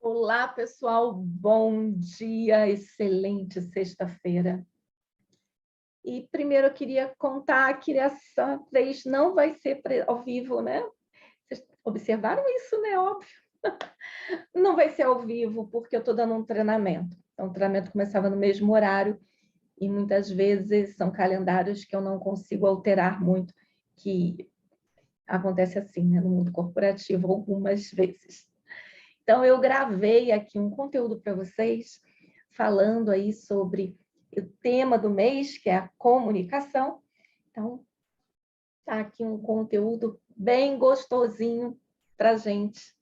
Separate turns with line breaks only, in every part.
Olá, pessoal, bom dia, excelente sexta-feira. E primeiro eu queria contar que dessa vez não vai ser ao vivo, né? Vocês observaram isso, né? Óbvio. Não vai ser ao vivo, porque eu estou dando um treinamento. Então, o treinamento começava no mesmo horário e muitas vezes são calendários que eu não consigo alterar muito, que acontece assim, né? No mundo corporativo, algumas vezes. Então, eu gravei aqui um conteúdo para vocês, falando aí sobre o tema do mês, que é a comunicação. Então, tá aqui um conteúdo bem gostosinho para a gente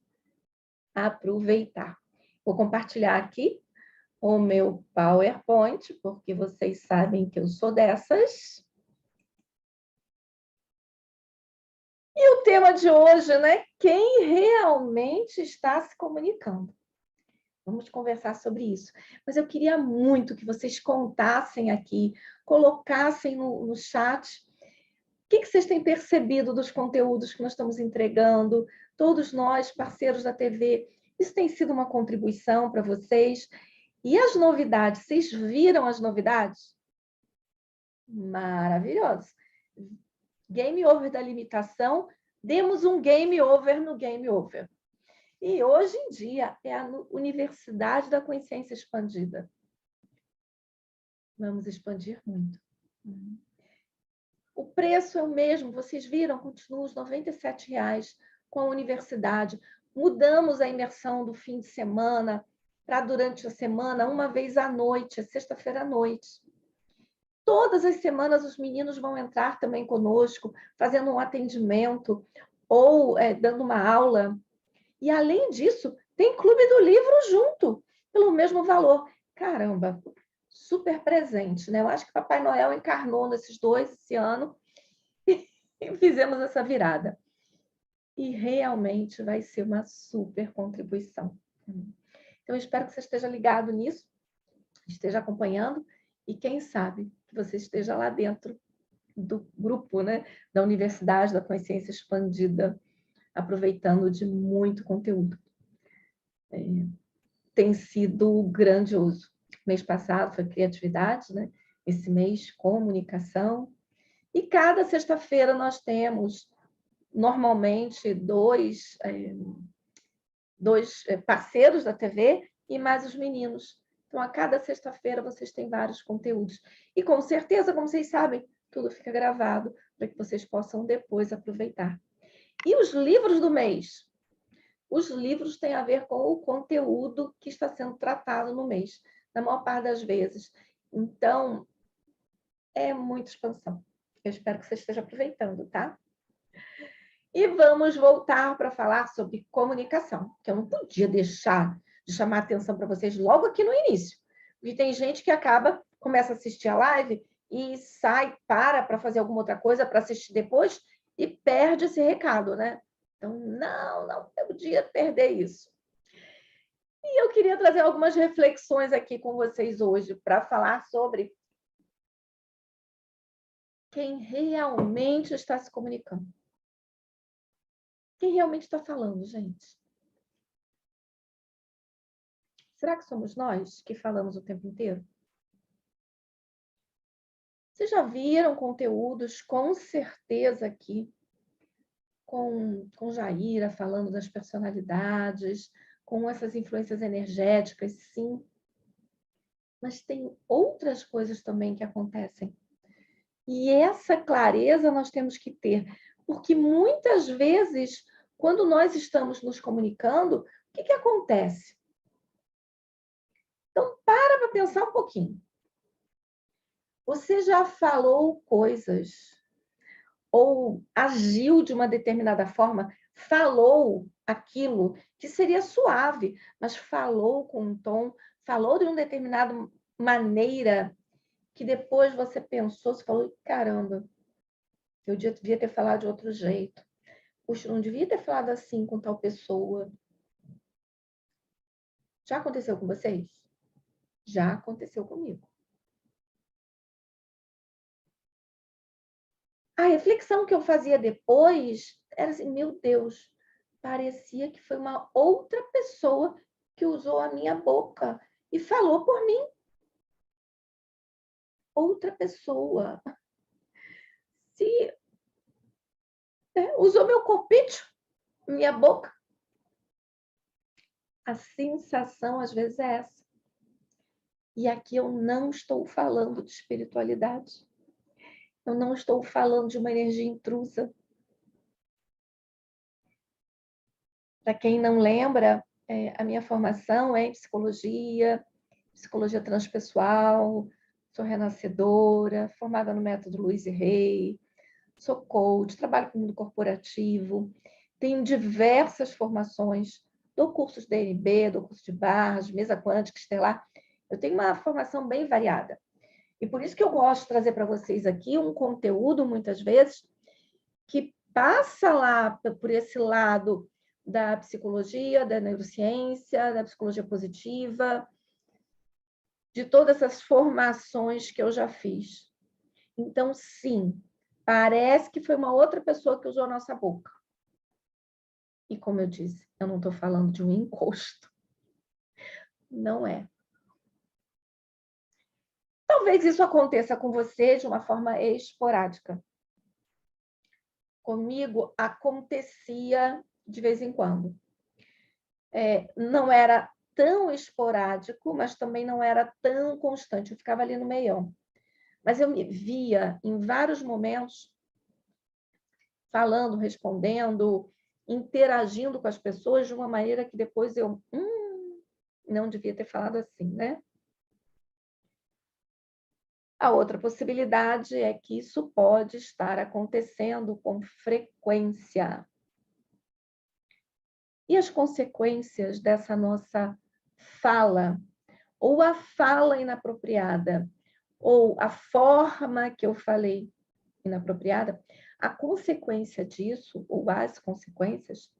aproveitar. Vou compartilhar aqui o meu PowerPoint, porque vocês sabem que eu sou dessas. E o tema de hoje, né? Quem realmente está se comunicando? Vamos conversar sobre isso. Mas eu queria muito que vocês contassem aqui, colocassem no chat o que vocês têm percebido dos conteúdos que nós estamos entregando, todos nós, parceiros da TV. Isso tem sido uma contribuição para vocês? E as novidades, vocês viram as novidades? Maravilhoso. Game over da limitação, demos um game over no game over. E hoje em dia é a Universidade da Consciência Expandida. Vamos expandir muito. O preço é o mesmo, vocês viram, continua os R$ 97,00 com a universidade. Mudamos a imersão do fim de semana para durante a semana, uma vez à noite, sexta-feira à noite. Todas as semanas os meninos vão entrar também conosco, fazendo um atendimento ou dando uma aula. E, além disso, tem Clube do Livro junto, pelo mesmo valor. Caramba, super presente, né? Eu acho que Papai Noel encarnou nesses dois esse ano e fizemos essa virada. E realmente vai ser uma super contribuição. Então, eu espero que você esteja ligado nisso, esteja acompanhando e, quem sabe, que você esteja lá dentro do grupo, né, da Universidade da Consciência Expandida, aproveitando de muito conteúdo. Tem sido grandioso. Mês passado foi criatividade, né? Esse mês, comunicação. E cada sexta-feira nós temos, normalmente, dois parceiros da TV e mais os meninos. Então, a cada sexta-feira vocês têm vários conteúdos. E, com certeza, como vocês sabem, tudo fica gravado para que vocês possam depois aproveitar. E os livros do mês? Os livros têm a ver com o conteúdo que está sendo tratado no mês, na maior parte das vezes. Então, é muita expansão. Eu espero que você esteja aproveitando, tá? E vamos voltar para falar sobre comunicação, que eu não podia deixar de chamar a atenção para vocês logo aqui no início. Porque tem gente que começa a assistir a live e sai, para fazer alguma outra coisa, para assistir depois, e perde esse recado, né? Então, não podia perder isso. E eu queria trazer algumas reflexões aqui com vocês hoje para falar sobre quem realmente está se comunicando. Quem realmente está falando, gente? Será que somos nós que falamos o tempo inteiro? Vocês já viram conteúdos, com certeza, aqui, com Jaira falando das personalidades, com essas influências energéticas, sim. Mas tem outras coisas também que acontecem. E essa clareza nós temos que ter, porque muitas vezes, quando nós estamos nos comunicando, o que acontece? Então, para pensar um pouquinho. Você já falou coisas ou agiu de uma determinada forma, falou aquilo que seria suave, mas falou com um tom, falou de uma determinada maneira que depois você pensou, você falou, caramba, eu devia ter falado de outro jeito. Puxa, não devia ter falado assim com tal pessoa. Já aconteceu com vocês? Já aconteceu comigo. A reflexão que eu fazia depois era assim, meu Deus, parecia que foi uma outra pessoa que usou a minha boca e falou por mim. Outra pessoa. Se usou meu corpite, minha boca. A sensação, às vezes, é essa. E aqui eu não estou falando de espiritualidade. Eu não estou falando de uma energia intrusa. Para quem não lembra, a minha formação é em psicologia transpessoal, sou renascedora, formada no método Luiz e Rey, sou coach, trabalho com o mundo corporativo, tenho diversas formações, dou cursos de DNB, dou curso de barras, mesa quântica, estelar. Eu tenho uma formação bem variada. E por isso que eu gosto de trazer para vocês aqui um conteúdo, muitas vezes, que passa lá por esse lado da psicologia, da neurociência, da psicologia positiva, de todas essas formações que eu já fiz. Então, sim, parece que foi uma outra pessoa que usou a nossa boca. E como eu disse, eu não estou falando de um encosto. Não é. Talvez isso aconteça com você de uma forma esporádica. Comigo acontecia de vez em quando. Não era tão esporádico, mas também não era tão constante. Eu ficava ali no meião. Mas eu me via em vários momentos falando, respondendo, interagindo com as pessoas de uma maneira que depois eu não devia ter falado assim, né? A outra possibilidade é que isso pode estar acontecendo com frequência. E as consequências dessa nossa fala, ou a fala inapropriada, ou a forma que eu falei inapropriada, a consequência disso, ou as consequências,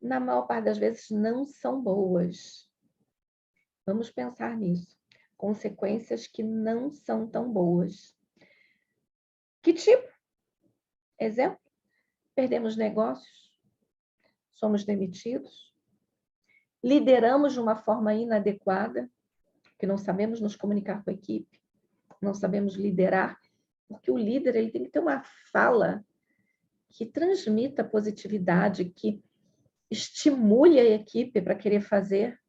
na maior parte das vezes não são boas. Vamos pensar nisso. Consequências que não são tão boas. Que tipo? Exemplo? Perdemos negócios, somos demitidos, lideramos de uma forma inadequada, que não sabemos nos comunicar com a equipe, não sabemos liderar, porque o líder ele tem que ter uma fala que transmita positividade, que estimule a equipe para querer fazer.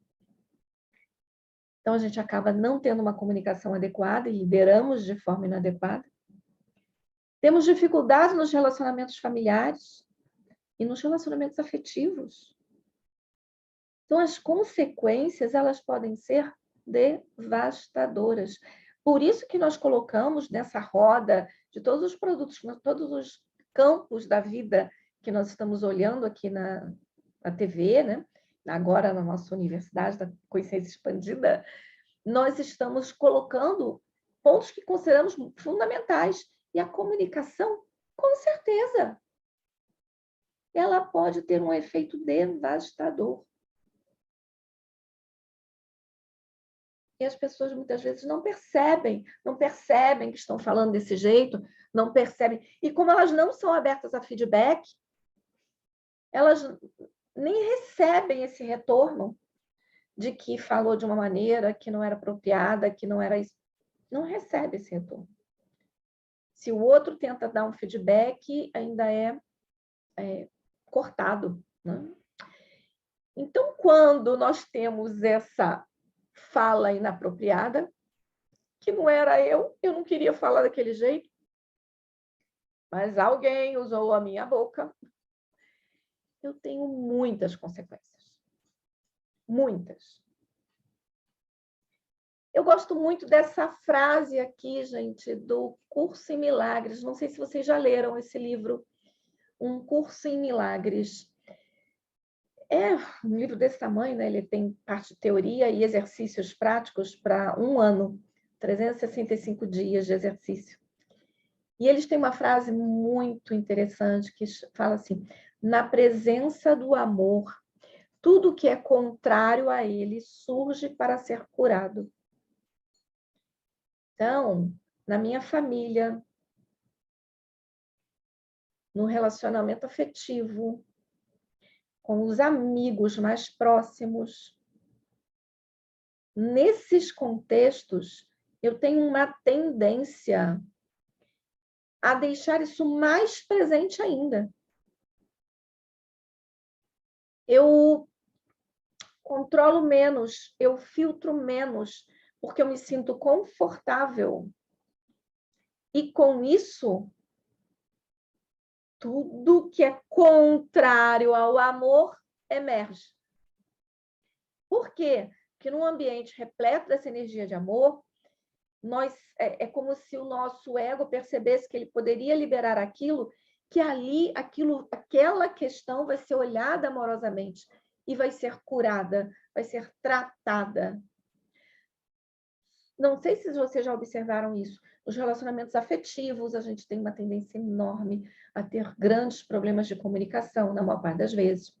Então, a gente acaba não tendo uma comunicação adequada e lideramos de forma inadequada. Temos dificuldade nos relacionamentos familiares e nos relacionamentos afetivos. Então, as consequências, elas podem ser devastadoras. Por isso que nós colocamos nessa roda de todos os produtos, todos os campos da vida que nós estamos olhando aqui na TV, né? Agora na nossa Universidade da Consciência Expandida, nós estamos colocando pontos que consideramos fundamentais. E a comunicação, com certeza, ela pode ter um efeito devastador. E as pessoas muitas vezes não percebem que estão falando desse jeito, não percebem. E como elas não são abertas a feedback, elas nem recebem esse retorno de que falou de uma maneira que não era apropriada, que não era isso. Não recebe esse retorno. Se o outro tenta dar um feedback, ainda é cortado, né? Então, quando nós temos essa fala inapropriada, que não era eu não queria falar daquele jeito, mas alguém usou a minha boca, eu tenho muitas consequências. Muitas. Eu gosto muito dessa frase aqui, gente, do Curso em Milagres. Não sei se vocês já leram esse livro, Um Curso em Milagres. É um livro desse tamanho, né? Ele tem parte de teoria e exercícios práticos para um ano, 365 dias de exercício. E eles têm uma frase muito interessante que fala assim: na presença do amor, tudo que é contrário a ele surge para ser curado. Então, na minha família, no relacionamento afetivo, com os amigos mais próximos, nesses contextos, eu tenho uma tendência a deixar isso mais presente ainda. Eu controlo menos, eu filtro menos, porque eu me sinto confortável. E com isso, tudo que é contrário ao amor emerge. Por quê? Porque num ambiente repleto dessa energia de amor, é como se o nosso ego percebesse que ele poderia liberar aquilo, que ali, aquela questão vai ser olhada amorosamente e vai ser curada, vai ser tratada. Não sei se vocês já observaram isso. Nos relacionamentos afetivos, a gente tem uma tendência enorme a ter grandes problemas de comunicação, na maior parte das vezes.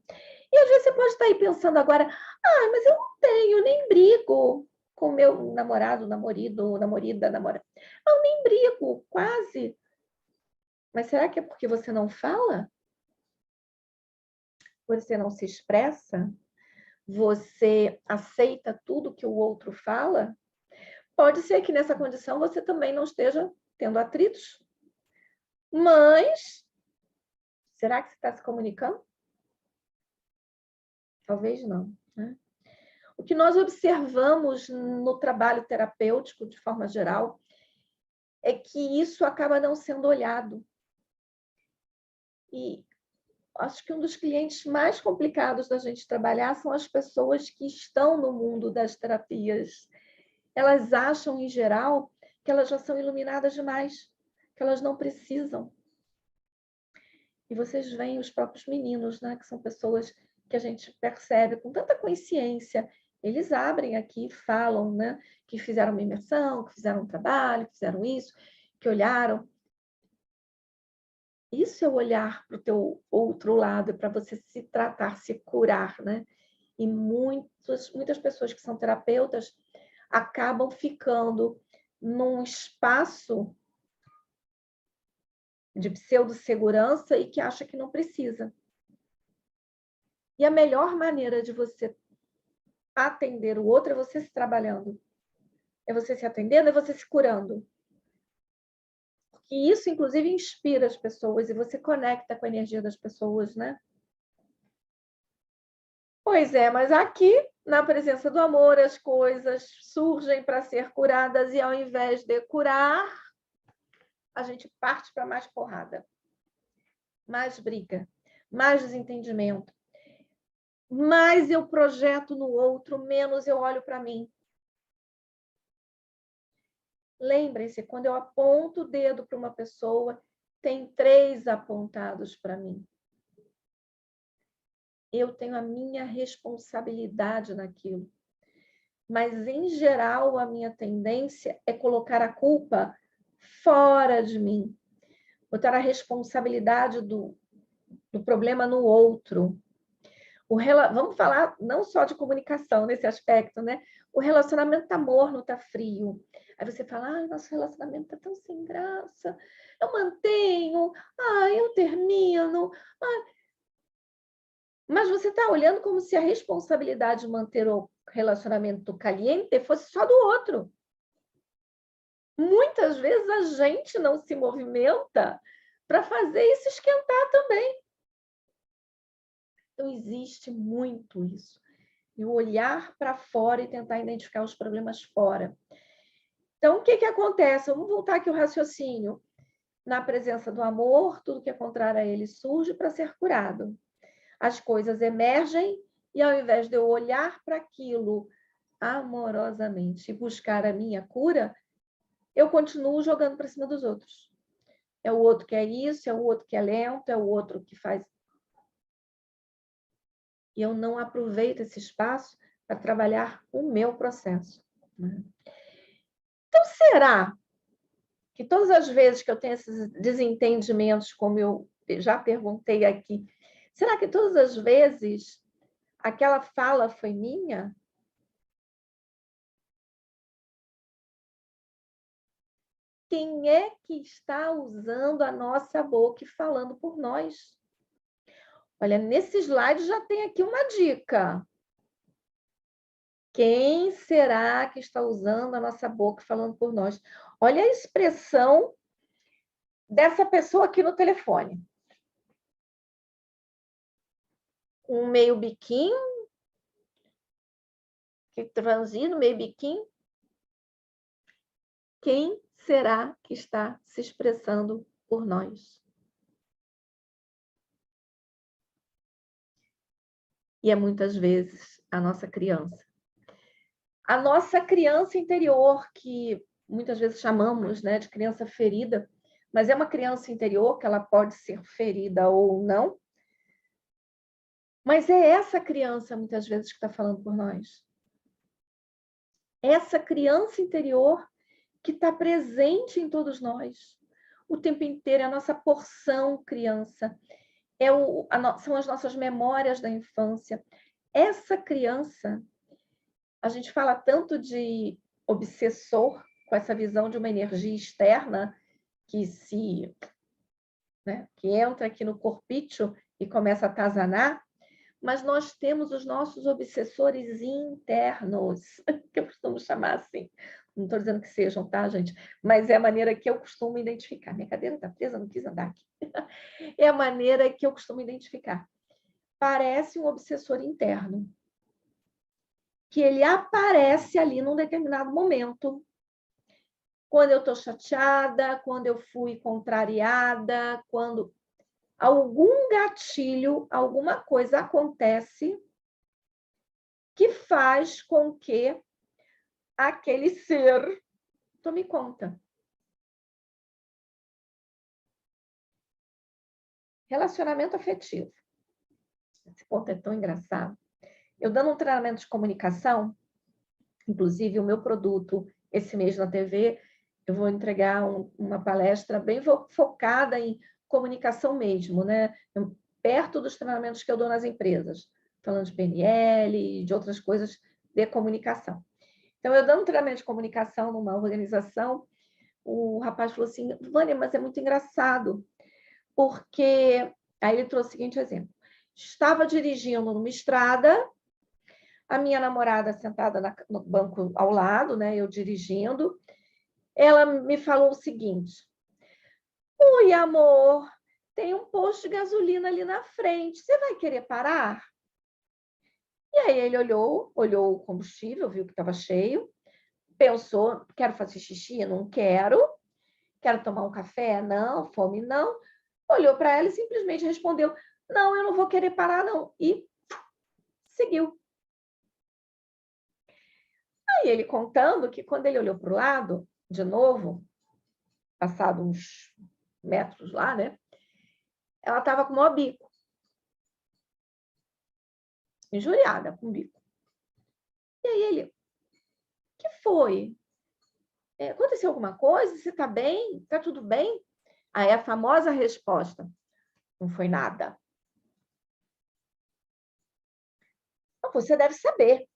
E às vezes você pode estar aí pensando agora, mas eu não tenho, nem brigo com meu namorado, namorado, namorada, namorada. Eu nem brigo, quase. Mas será que é porque você não fala? Você não se expressa? Você aceita tudo que o outro fala? Pode ser que nessa condição você também não esteja tendo atritos. Mas, será que você está se comunicando? Talvez não, né? O que nós observamos no trabalho terapêutico, de forma geral, é que isso acaba não sendo olhado. E acho que um dos clientes mais complicados da gente trabalhar são as pessoas que estão no mundo das terapias. Elas acham, em geral, que elas já são iluminadas demais, que elas não precisam. E vocês veem os próprios meninos, né, que são pessoas que a gente percebe com tanta consciência. Eles abrem aqui, falam, né, que fizeram uma imersão, que fizeram um trabalho, que fizeram isso, que olharam. Isso é o olhar para o teu outro lado, é para você se tratar, se curar, né? E muitas pessoas que são terapeutas acabam ficando num espaço de pseudo-segurança e que acha que não precisa. E a melhor maneira de você atender o outro é você se trabalhando. É você se atendendo, é você se curando. Porque isso, inclusive, inspira as pessoas e você conecta com a energia das pessoas, né? Pois é, mas aqui, na presença do amor, as coisas surgem para ser curadas e ao invés de curar, a gente parte para mais porrada, mais briga, mais desentendimento. Mais eu projeto no outro, menos eu olho para mim. Lembrem-se, quando eu aponto o dedo para uma pessoa, tem 3 apontados para mim. Eu tenho a minha responsabilidade naquilo. Mas, em geral, a minha tendência é colocar a culpa fora de mim. Botar a responsabilidade do problema no outro. Vamos falar não só de comunicação nesse aspecto, né? O relacionamento está morno, está frio. Aí você fala, nosso relacionamento está tão sem graça. Eu mantenho, eu termino. Mas você está olhando como se a responsabilidade de manter o relacionamento caliente fosse só do outro. Muitas vezes a gente não se movimenta para fazer isso esquentar também. Então, existe muito isso. E olhar para fora e tentar identificar os problemas fora. Então, o que acontece? Vamos voltar aqui ao raciocínio. Na presença do amor, tudo que é contrário a ele surge para ser curado. As coisas emergem e, ao invés de eu olhar para aquilo amorosamente e buscar a minha cura, eu continuo jogando para cima dos outros. É o outro que é isso, é o outro que é lento, é o outro que faz... E eu não aproveito esse espaço para trabalhar o meu processo. Né? Então, será que todas as vezes que eu tenho esses desentendimentos, como eu já perguntei aqui, será que todas as vezes aquela fala foi minha? Quem é que está usando a nossa boca e falando por nós? Olha, nesse slide já tem aqui uma dica. Quem será que está usando a nossa boca falando por nós? Olha a expressão dessa pessoa aqui no telefone. Um meio biquinho, que franzido, meio biquinho. Quem será que está se expressando por nós? E é muitas vezes a nossa criança. A nossa criança interior, que muitas vezes chamamos, né, de criança ferida, mas é uma criança interior que ela pode ser ferida ou não. Mas é essa criança, muitas vezes, que está falando por nós. Essa criança interior que está presente em todos nós. O tempo inteiro, é a nossa porção criança. São as nossas memórias da infância. Essa criança, a gente fala tanto de obsessor, com essa visão de uma energia externa que entra aqui no corpício e começa a atazanar, mas nós temos os nossos obsessores internos, que eu costumo chamar assim. Não estou dizendo que sejam, tá, gente? Mas é a maneira que eu costumo identificar. Minha cadeira está presa, não quis andar aqui. É a maneira que eu costumo identificar. Parece um obsessor interno, que ele aparece ali num determinado momento. Quando eu estou chateada, quando eu fui contrariada, quando algum gatilho, alguma coisa acontece que faz com que aquele ser tome conta. Relacionamento afetivo. Esse ponto é tão engraçado. Eu dando um treinamento de comunicação, inclusive o meu produto, esse mês na TV, eu vou entregar uma palestra bem focada em comunicação mesmo, né? Perto dos treinamentos que eu dou nas empresas, falando de PNL, de outras coisas de comunicação. Então, eu dando um treinamento de comunicação numa organização, o rapaz falou assim, Vânia, mas é muito engraçado, porque... Aí ele trouxe o seguinte exemplo. Estava dirigindo numa estrada, a minha namorada sentada no banco ao lado, né, eu dirigindo, ela me falou o seguinte, oi, amor, tem um posto de gasolina ali na frente, você vai querer parar? E aí ele olhou o combustível, viu que estava cheio, pensou, quero fazer xixi? Não quero. Quero tomar um café? Não. Fome? Não. Olhou para ela e simplesmente respondeu, não, eu não vou querer parar, não. E seguiu. Aí ele contando que quando ele olhou para o lado, de novo, passado uns metros lá, né? Ela estava com o maior bico. Injuriada com o bico. E aí ele, o que foi? Aconteceu alguma coisa? Você está bem? Está tudo bem? Aí a famosa resposta, não foi nada. Não, você deve saber.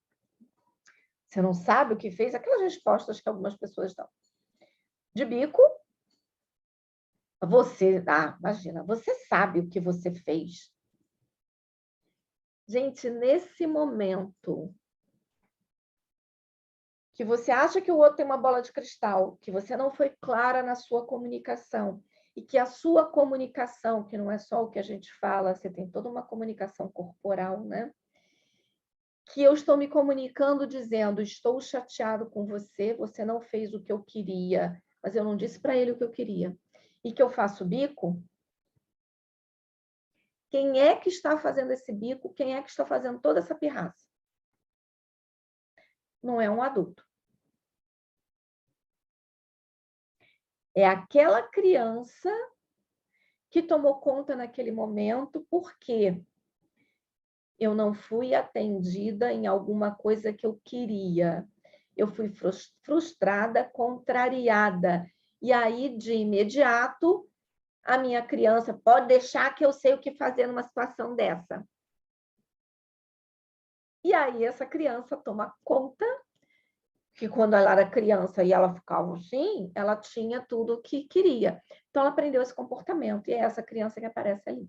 Você não sabe o que fez? Aquelas respostas que algumas pessoas dão. De bico, imagina, você sabe o que você fez. Gente, nesse momento que você acha que o outro tem uma bola de cristal, que você não foi clara na sua comunicação, e que a sua comunicação, que não é só o que a gente fala, você tem toda uma comunicação corporal, né? Que eu estou me comunicando dizendo, estou chateado com você, você não fez o que eu queria, mas eu não disse para ele o que eu queria. E que eu faço bico, quem é que está fazendo esse bico? Quem é que está fazendo toda essa pirraça? Não é um adulto. É aquela criança que tomou conta naquele momento porque eu não fui atendida em alguma coisa que eu queria. Eu fui frustrada, contrariada. E aí, de imediato, a minha criança pode deixar que eu sei o que fazer numa situação dessa. E aí, essa criança toma conta que quando ela era criança e ela ficava assim, ela tinha tudo o que queria. Então, ela aprendeu esse comportamento. E é essa criança que aparece ali.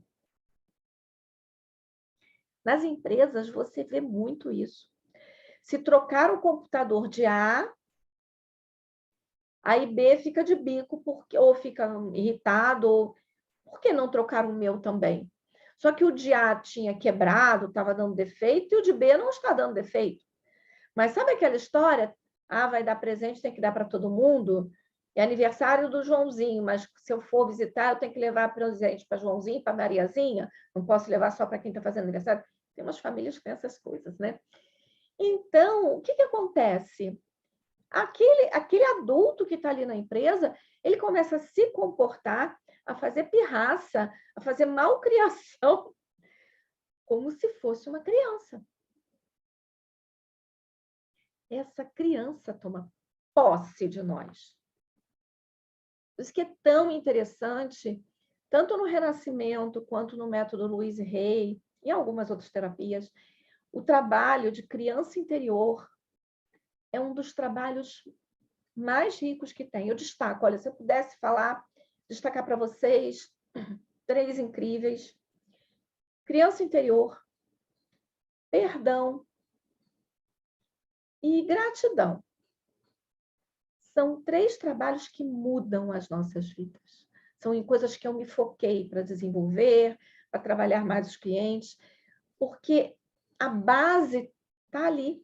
Nas empresas, você vê muito isso. Se trocar o computador de A, aí B fica de bico, porque, ou fica irritado, ou por que não trocar o meu também? Só que o de A tinha quebrado, estava dando defeito, e o de B não está dando defeito. Mas sabe aquela história? Ah, vai dar presente, tem que dar para todo mundo. É aniversário do Joãozinho, mas se eu for visitar, eu tenho que levar presente para Joãozinho, para Mariazinha. Não posso levar só para quem está fazendo aniversário. Tem umas famílias que têm essas coisas, né? Então, o que acontece? Aquele adulto que está ali na empresa, ele começa a se comportar, a fazer pirraça, a fazer malcriação, como se fosse uma criança. Essa criança toma posse de nós. Por isso que é tão interessante, tanto no Renascimento, quanto no método Louise Hay, e algumas outras terapias, o trabalho de criança interior é um dos trabalhos mais ricos que tem. Eu destaco, olha, se eu pudesse destacar para vocês 3 incríveis: criança interior, perdão e gratidão. São 3 trabalhos que mudam as nossas vidas. São em coisas que eu me foquei para desenvolver, para trabalhar mais os clientes, porque a base está ali.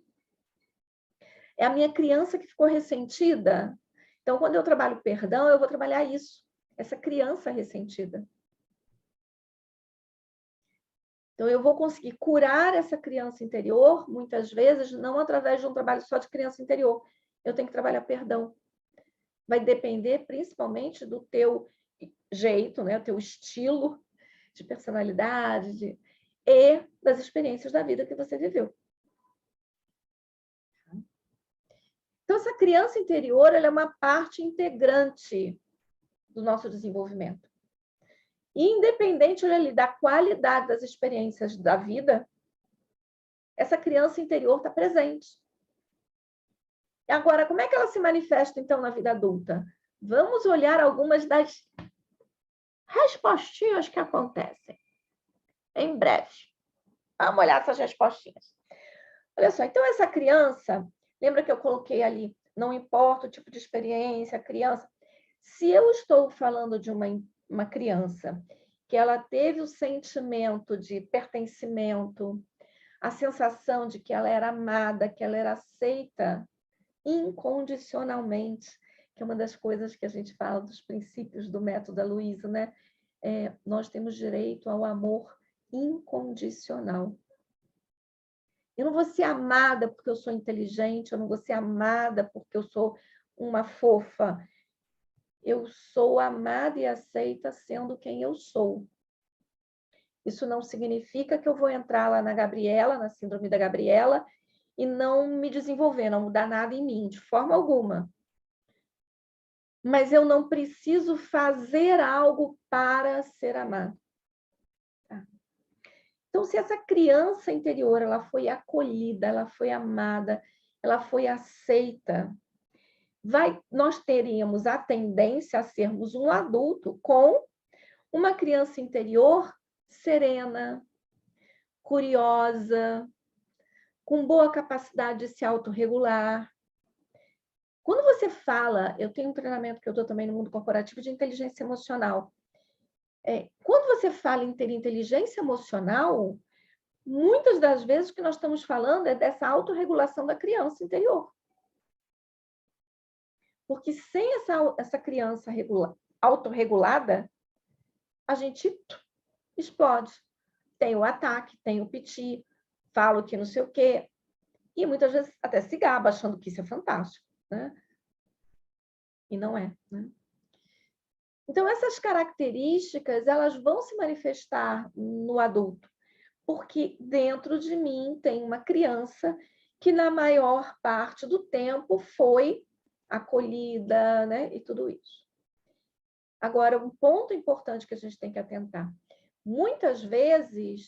É a minha criança que ficou ressentida. Então, quando eu trabalho perdão, eu vou trabalhar isso, essa criança ressentida. Então, eu vou conseguir curar essa criança interior, muitas vezes, não através de um trabalho só de criança interior. Eu tenho que trabalhar perdão. Vai depender principalmente do teu jeito, né? O teu estilo de personalidade e das experiências da vida que você viveu. Então, essa criança interior, ela é uma parte integrante do nosso desenvolvimento. Independente, olha ali, da qualidade das experiências da vida, essa criança interior está presente. Agora, como é que ela se manifesta, então, na vida adulta? Vamos olhar algumas das respostinhas que acontecem. Em breve. Vamos olhar essas respostinhas. Olha só, então essa criança, lembra que eu coloquei ali, não importa o tipo de experiência, a criança. Se eu estou falando de uma criança que ela teve o sentimento de pertencimento, a sensação de que ela era amada, que ela era aceita incondicionalmente, que é uma das coisas que a gente fala dos princípios do método da Luísa, né? Nós temos direito ao amor incondicional. Eu não vou ser amada porque eu sou inteligente, eu não vou ser amada porque eu sou uma fofa. Eu sou amada e aceita sendo quem eu sou. Isso não significa que eu vou entrar lá na Gabriela, na síndrome da Gabriela, e não me desenvolver, não mudar nada em mim, de forma alguma. Mas eu não preciso fazer algo para ser amada. Então, se essa criança interior ela foi acolhida, ela foi amada, ela foi aceita, nós teríamos a tendência a sermos um adulto com uma criança interior serena, curiosa, com boa capacidade de se autorregular. Quando você fala, eu tenho um treinamento que eu dou também no mundo corporativo de inteligência emocional. Quando você fala em ter inteligência emocional, muitas das vezes o que nós estamos falando é dessa autorregulação da criança interior. Porque sem essa criança autorregulada, a gente explode. Tem o ataque, tem o piti, falo que não sei o quê. E muitas vezes até se gaba, achando que isso é fantástico, né? E não é, né? Então, essas características, elas vão se manifestar no adulto, porque dentro de mim tem uma criança que, na maior parte do tempo, foi acolhida, né? E tudo isso. Agora, um ponto importante que a gente tem que atentar. Muitas vezes,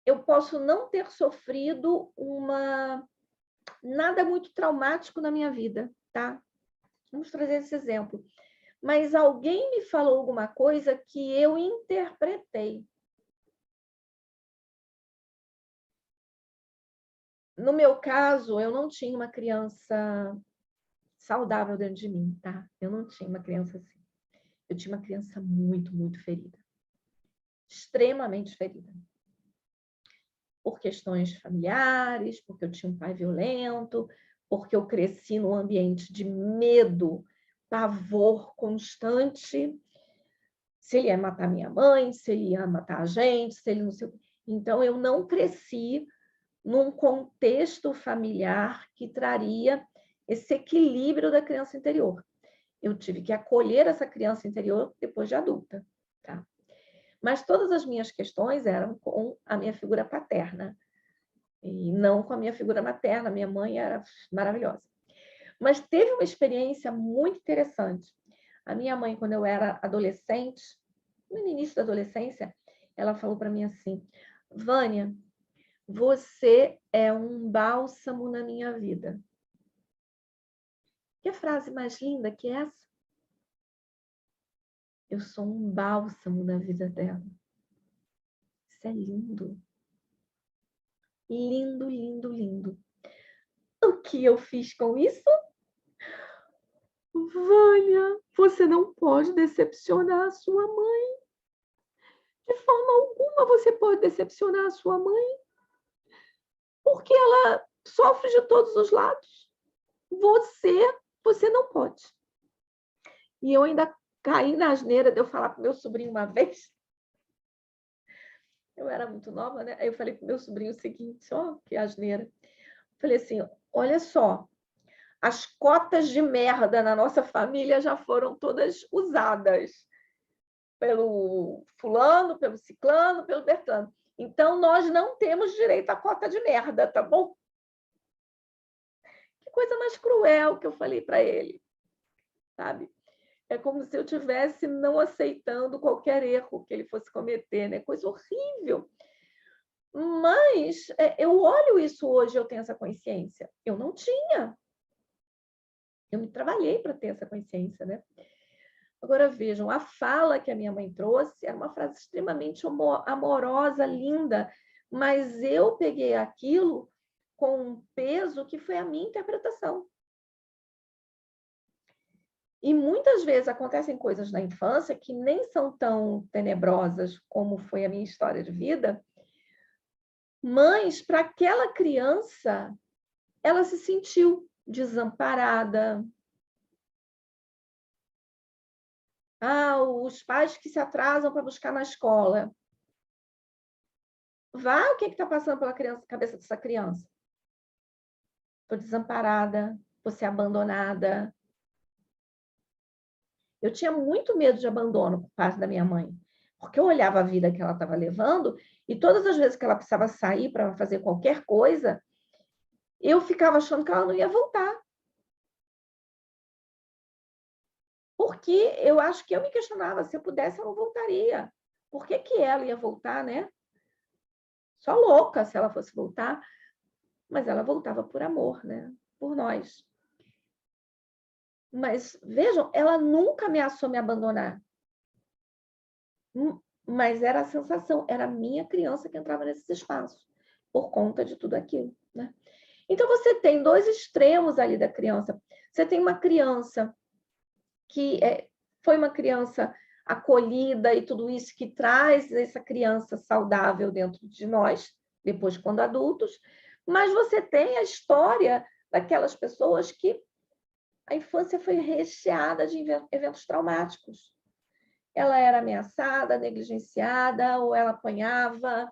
eu posso não ter sofrido nada muito traumático na minha vida, tá? Vamos trazer esse exemplo. Mas alguém me falou alguma coisa que eu interpretei. No meu caso, eu não tinha uma criança saudável dentro de mim, tá? Eu não tinha uma criança assim. Eu tinha uma criança muito, muito ferida. Extremamente ferida. Por questões familiares, porque eu tinha um pai violento, porque eu cresci num ambiente de medo, pavor constante. Se ele ia matar minha mãe, se ele ia matar a gente, se ele não sei. Então, eu não cresci num contexto familiar que traria esse equilíbrio da criança interior. Eu tive que acolher essa criança interior depois de adulta, tá? Mas todas as minhas questões eram com a minha figura paterna e não com a minha figura materna. Minha mãe era maravilhosa. Mas teve uma experiência muito interessante. A minha mãe, quando eu era adolescente, no início da adolescência, ela falou para mim assim: Vânia, você é um bálsamo na minha vida. Que frase mais linda que é essa? Eu sou um bálsamo na vida dela. Isso é lindo. Lindo, lindo, lindo. O que eu fiz com isso? Vânia, você não pode decepcionar a sua mãe. De forma alguma você pode decepcionar a sua mãe, porque ela sofre de todos os lados. Você não pode. E eu ainda caí na asneira de eu falar para o meu sobrinho uma vez. Eu era muito nova, né? Aí eu falei para o meu sobrinho o seguinte, ó, que asneira. Falei assim, olha só, as cotas de merda na nossa família já foram todas usadas pelo fulano, pelo ciclano, pelo bertano. Então, nós não temos direito à cota de merda, tá bom? Que coisa mais cruel que eu falei para ele, sabe? É como se eu tivesse não aceitando qualquer erro que ele fosse cometer, né? Coisa horrível. Mas eu olho isso hoje, eu tenho essa consciência. Eu não tinha. Eu me trabalhei para ter essa consciência, né? Agora vejam, a fala que a minha mãe trouxe era uma frase extremamente amorosa, linda, mas eu peguei aquilo com um peso que foi a minha interpretação. E muitas vezes acontecem coisas na infância que nem são tão tenebrosas como foi a minha história de vida, mas para aquela criança, ela se sentiu desamparada. Ah, os pais que se atrasam para buscar na escola. Vá, o que está passando pela cabeça dessa criança? Estou desamparada, vou ser abandonada. Eu tinha muito medo de abandono por parte da minha mãe, porque eu olhava a vida que ela estava levando e todas as vezes que ela precisava sair para fazer qualquer coisa, eu ficava achando que ela não ia voltar. Porque eu acho que eu me questionava, se eu pudesse, eu não voltaria. Por que que ela ia voltar, né? Só louca se ela fosse voltar, mas ela voltava por amor, né? Por nós. Mas vejam, ela nunca ameaçou me abandonar. Mas era a sensação, era a minha criança que entrava nesses espaços, por conta de tudo aquilo, né? Então você tem dois extremos ali da criança. Você tem uma criança que foi uma criança acolhida e tudo isso que traz essa criança saudável dentro de nós, depois quando adultos, mas você tem a história daquelas pessoas que a infância foi recheada de eventos traumáticos. Ela era ameaçada, negligenciada, ou ela apanhava.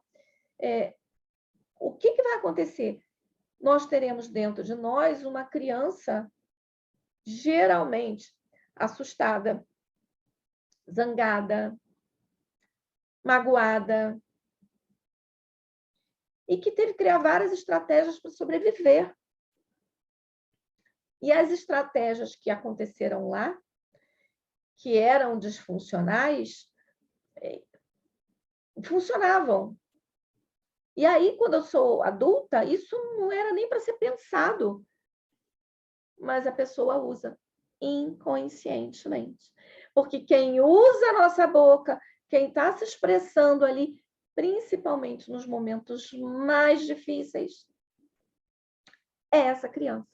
O que vai acontecer? Nós teremos dentro de nós uma criança geralmente assustada, zangada, magoada, e que teve que criar várias estratégias para sobreviver. E as estratégias que aconteceram lá, que eram disfuncionais, funcionavam. E aí, quando eu sou adulta, isso não era nem para ser pensado, mas a pessoa usa inconscientemente. Porque quem usa a nossa boca, quem está se expressando ali, principalmente nos momentos mais difíceis, é essa criança.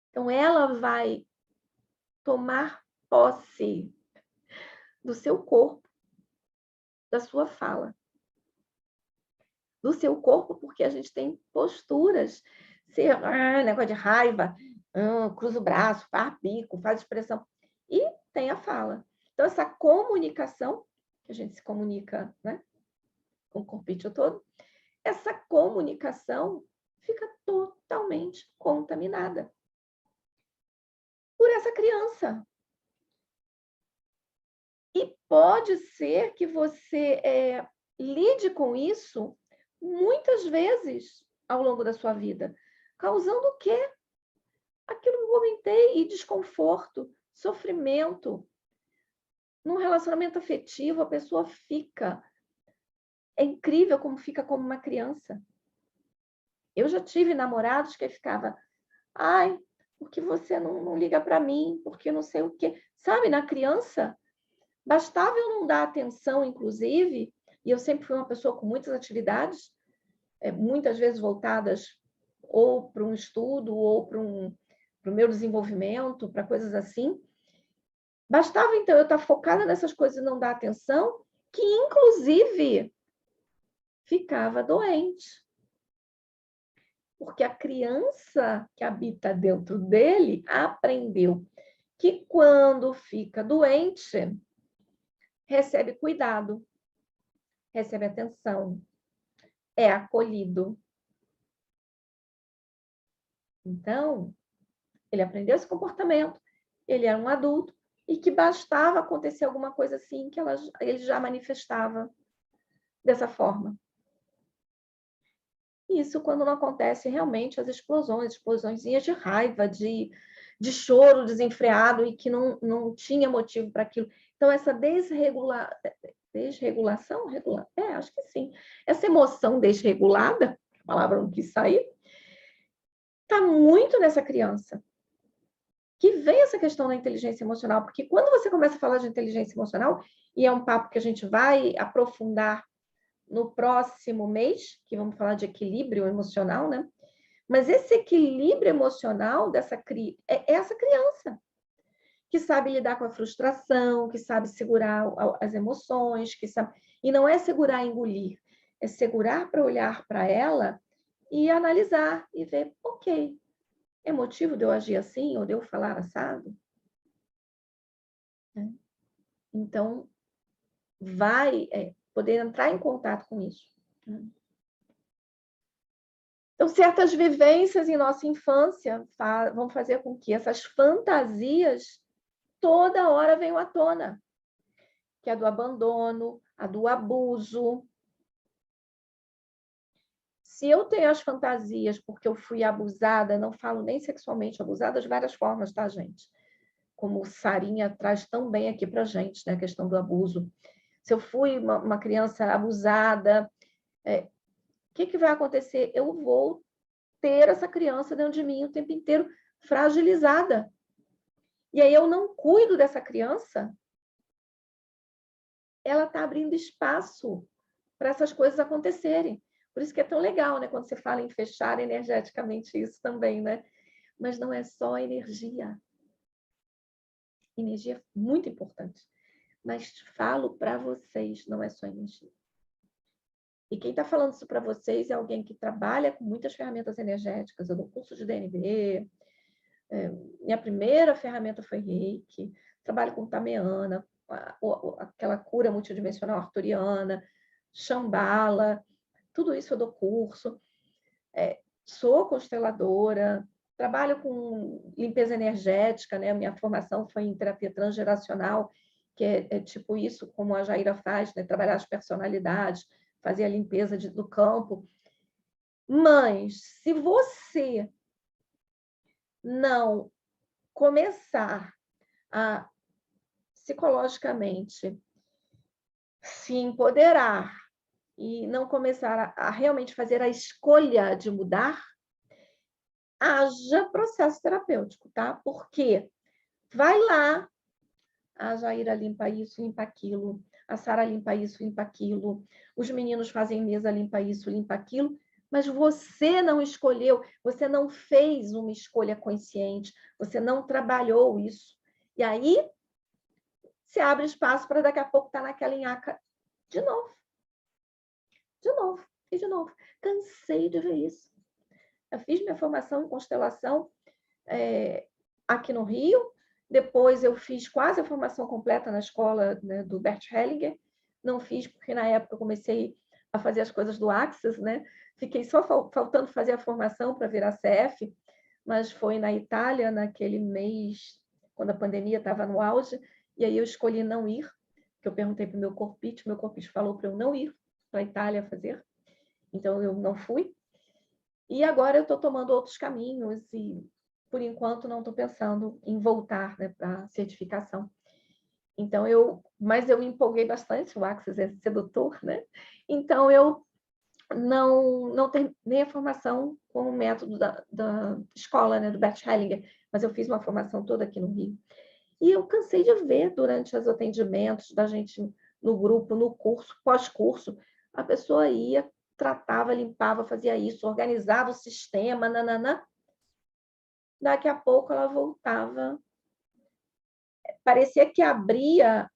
Então, ela vai tomar posse do seu corpo, da sua fala. Do seu corpo, porque a gente tem posturas. Você, negócio de raiva, cruza o braço, faz bico, faz expressão. E tem a fala. Então, essa comunicação, que a gente se comunica, né, com o corpício todo, essa comunicação fica totalmente contaminada por essa criança. E pode ser que você lide com isso muitas vezes ao longo da sua vida, causando o quê? Aquilo que eu comentei, e desconforto, sofrimento. Num relacionamento afetivo, a pessoa fica. É incrível como fica como uma criança. Eu já tive namorados que ficava, ai, por que você não liga para mim? Porque não sei o quê. Sabe, na criança, bastava eu não dar atenção, inclusive, e eu sempre fui uma pessoa com muitas atividades, muitas vezes voltadas ou para um estudo, ou para o meu desenvolvimento, para coisas assim. Bastava, então, eu estar focada nessas coisas e não dar atenção, que, inclusive, ficava doente. Porque a criança que habita dentro dele aprendeu que quando fica doente, recebe cuidado, recebe atenção, é acolhido. Então, ele aprendeu esse comportamento, ele era um adulto, e que bastava acontecer alguma coisa assim que ele já manifestava dessa forma. Isso quando não acontece realmente as explosõezinhas de raiva, de choro desenfreado e que não tinha motivo para aquilo. Então, essa desregulação, acho que sim. Essa emoção desregulada, a palavra não quis sair, está muito nessa criança. Que vem essa questão da inteligência emocional, porque quando você começa a falar de inteligência emocional, e é um papo que a gente vai aprofundar no próximo mês, que vamos falar de equilíbrio emocional, né? Mas esse equilíbrio emocional é essa criança que sabe lidar com a frustração, que sabe segurar as emoções, e não é segurar e engolir, é segurar para olhar para ela e analisar e ver, ok, é motivo de eu agir assim ou de eu falar assado? Então, vai poder entrar em contato com isso. Então, certas vivências em nossa infância vão fazer com que essas fantasias toda hora venham à tona, que é a do abandono, a do abuso. Se eu tenho as fantasias porque eu fui abusada, não falo nem sexualmente abusada, de várias formas, tá, gente? Como Sarinha traz tão bem aqui pra gente, né, a questão do abuso. Se eu fui uma criança abusada, o que vai acontecer? Eu vou ter essa criança dentro de mim o tempo inteiro fragilizada. E aí eu não cuido dessa criança, ela está abrindo espaço para essas coisas acontecerem. Por isso que é tão legal, né? Quando você fala em fechar energeticamente isso também, né? Mas não é só energia. Energia é muito importante. Mas falo para vocês, não é só energia. E quem está falando isso para vocês é alguém que trabalha com muitas ferramentas energéticas. Eu dou curso de DNB. Minha primeira ferramenta foi Reiki. Trabalho com Tameana, aquela cura multidimensional arturiana, Shambhala. Tudo isso eu dou curso. Sou consteladora. Trabalho com limpeza energética, né? Minha formação foi em terapia transgeracional, que é tipo isso, como a Jaira faz, né? Trabalhar as personalidades, fazer a limpeza do campo. Mas, se você não começar a psicologicamente se empoderar e não começar a realmente fazer a escolha de mudar, haja processo terapêutico, tá? Porque vai lá, a Jaira limpa isso, limpa aquilo, a Sara limpa isso, limpa aquilo, os meninos fazem mesa, limpa isso, limpa aquilo, mas você não escolheu, você não fez uma escolha consciente, você não trabalhou isso. E aí, se abre espaço para daqui a pouco estar naquela nhaca de novo. De novo, e de novo. Cansei de ver isso. Eu fiz minha formação em constelação aqui no Rio, depois eu fiz quase a formação completa na escola, né, do Bert Hellinger. Não fiz porque na época eu comecei a fazer as coisas do Axis, né? Fiquei só faltando fazer a formação para virar CF, mas foi na Itália, naquele mês, quando a pandemia estava no auge, e aí eu escolhi não ir, que eu perguntei para o meu corpite falou para eu não ir para a Itália fazer, então eu não fui. E agora eu estou tomando outros caminhos e, por enquanto, não estou pensando em voltar, né, para a certificação. Então, mas eu me empolguei bastante, o Axis é sedutor, né? Então, eu não terminei a formação com o método da escola, né, do Bert Hellinger, mas eu fiz uma formação toda aqui no Rio. E eu cansei de ver durante os atendimentos da gente no grupo, no curso, pós-curso, a pessoa ia, tratava, limpava, fazia isso, organizava o sistema, nananã. Daqui a pouco ela voltava. Parecia que abria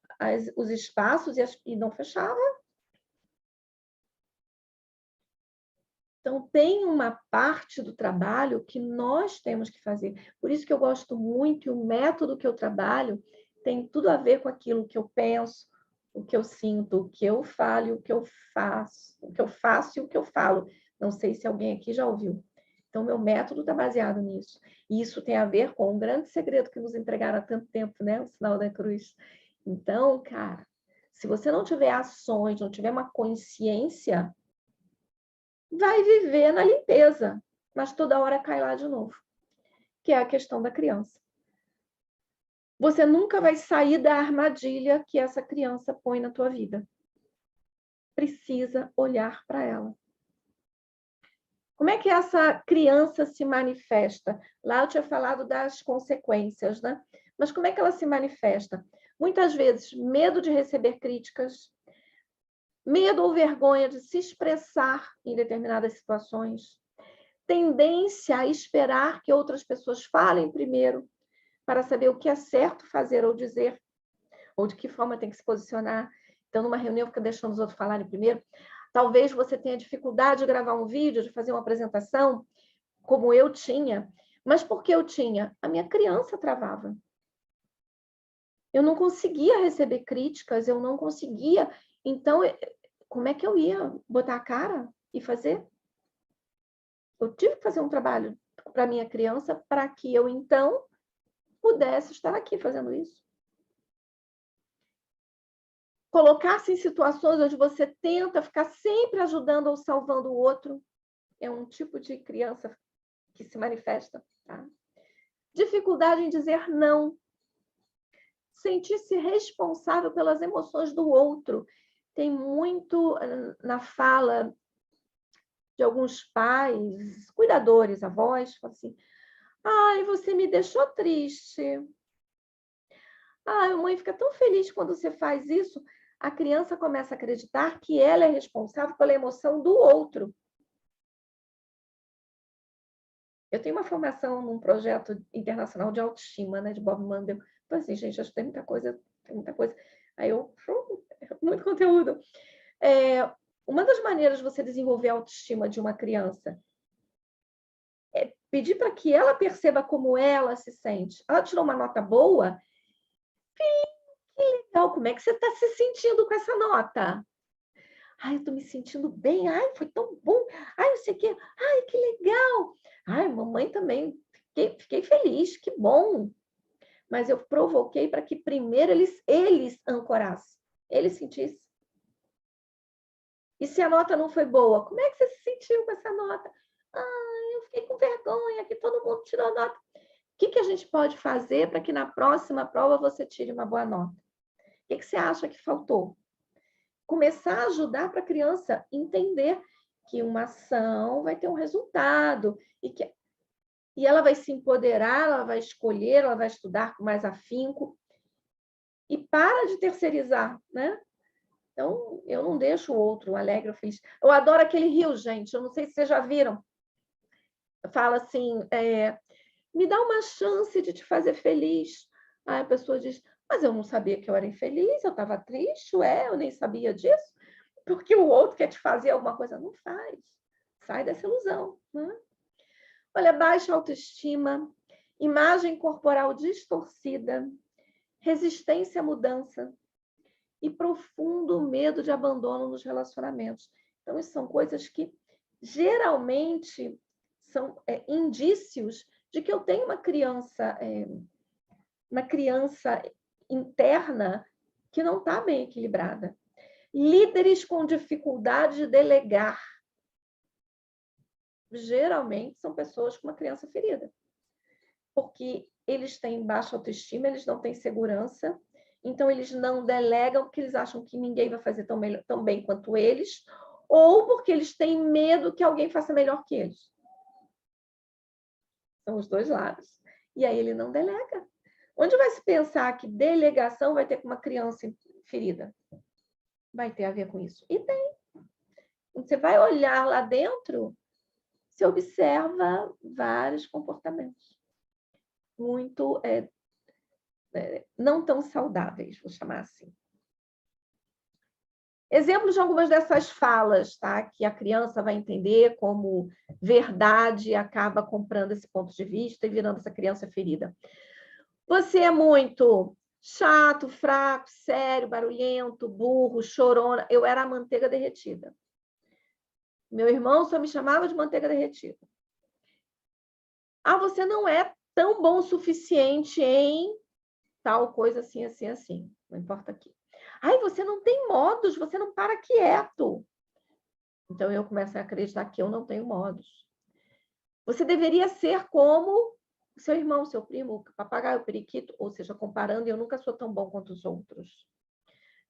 os espaços e não fechava. Então, tem uma parte do trabalho que nós temos que fazer. Por isso que eu gosto muito, e o método que eu trabalho tem tudo a ver com aquilo que eu penso, o que eu sinto, o que eu falo, o que eu faço, o que eu faço e o que eu falo. Não sei se alguém aqui já ouviu. Então, meu método está baseado nisso. E isso tem a ver com um grande segredo que nos entregaram há tanto tempo, né? O sinal da cruz. Então, cara, se você não tiver ações, não tiver uma consciência, vai viver na limpeza, mas toda hora cai lá de novo, que é a questão da criança. Você nunca vai sair da armadilha que essa criança põe na tua vida. Precisa olhar para ela. Como é que essa criança se manifesta? Lá eu tinha falado das consequências, né? Mas como é que ela se manifesta? Muitas vezes, medo de receber críticas, medo ou vergonha de se expressar em determinadas situações, tendência a esperar que outras pessoas falem primeiro para saber o que é certo fazer ou dizer, ou de que forma tem que se posicionar. Então, numa reunião, fica deixando os outros falarem primeiro. Talvez você tenha dificuldade de gravar um vídeo, de fazer uma apresentação, como eu tinha. Mas por que eu tinha? A minha criança travava. Eu não conseguia receber críticas, eu não conseguia. Então, como é que eu ia botar a cara e fazer? Eu tive que fazer um trabalho para minha criança para que eu, então, pudesse estar aqui fazendo isso. Colocar-se em situações onde você tenta ficar sempre ajudando ou salvando o outro é um tipo de criança que se manifesta. Tá? Dificuldade em dizer não. Sentir-se responsável pelas emoções do outro. Tem muito na fala de alguns pais, cuidadores, avós, assim, ai, você me deixou triste. Ai, a mãe fica tão feliz quando você faz isso. A criança começa a acreditar que ela é responsável pela emoção do outro. Eu tenho uma formação num projeto internacional de autoestima, né, de Bob Mandel. Então, assim, gente, acho que tem muita coisa, tem muita coisa. Aí eu, muito conteúdo. Uma das maneiras de você desenvolver a autoestima de uma criança é pedir para que ela perceba como ela se sente. Ela tirou uma nota boa? Que legal, como é que você está se sentindo com essa nota? Ai, eu estou me sentindo bem. Ai, foi tão bom. Ai, não sei o quê. Ai, que legal. Ai, mamãe também. Fiquei feliz, que bom. Mas eu provoquei para que primeiro eles ancorassem, eles sentissem. E se a nota não foi boa, como é que você se sentiu com essa nota? Ai, eu fiquei com vergonha que todo mundo tirou nota. O que a gente pode fazer para que na próxima prova você tire uma boa nota? O que você acha que faltou? Começar a ajudar para a criança entender que uma ação vai ter um resultado e ela vai se empoderar, ela vai escolher, ela vai estudar com mais afinco e para de terceirizar, né? Então, eu não deixo o outro alegre ou feliz. Eu adoro aquele rio, gente. Eu não sei se vocês já viram. Fala assim, me dá uma chance de te fazer feliz. Aí a pessoa diz, mas eu não sabia que eu era infeliz, eu estava triste, eu nem sabia disso. Porque o outro quer te fazer alguma coisa. Não faz. Sai dessa ilusão, né? Olha, baixa autoestima, imagem corporal distorcida, resistência à mudança e profundo medo de abandono nos relacionamentos. Então, isso são coisas que geralmente são indícios de que eu tenho uma criança interna que não está bem equilibrada. Líderes com dificuldade de delegar. Geralmente são pessoas com uma criança ferida. Porque eles têm baixa autoestima, eles não têm segurança, então eles não delegam porque eles acham que ninguém vai fazer tão bem quanto eles, ou porque eles têm medo que alguém faça melhor que eles. São os dois lados. E aí ele não delega. Onde vai se pensar que delegação vai ter com uma criança ferida? Vai ter a ver com isso. E tem. Quando você vai olhar lá dentro, você observa vários comportamentos muito não tão saudáveis, vou chamar assim. Exemplos de algumas dessas falas, tá? Que a criança vai entender como verdade e acaba comprando esse ponto de vista e virando essa criança ferida. Você é muito chato, fraco, sério, barulhento, burro, chorona. Eu era a manteiga derretida. Meu irmão só me chamava de manteiga derretida. Ah, você não é tão bom o suficiente em tal coisa assim, assim, assim. Não importa aqui. Ai, você não tem modos, você não para quieto. Então, eu começo a acreditar que eu não tenho modos. Você deveria ser como seu irmão, seu primo, o papagaio, o periquito, ou seja, comparando, eu nunca sou tão bom quanto os outros.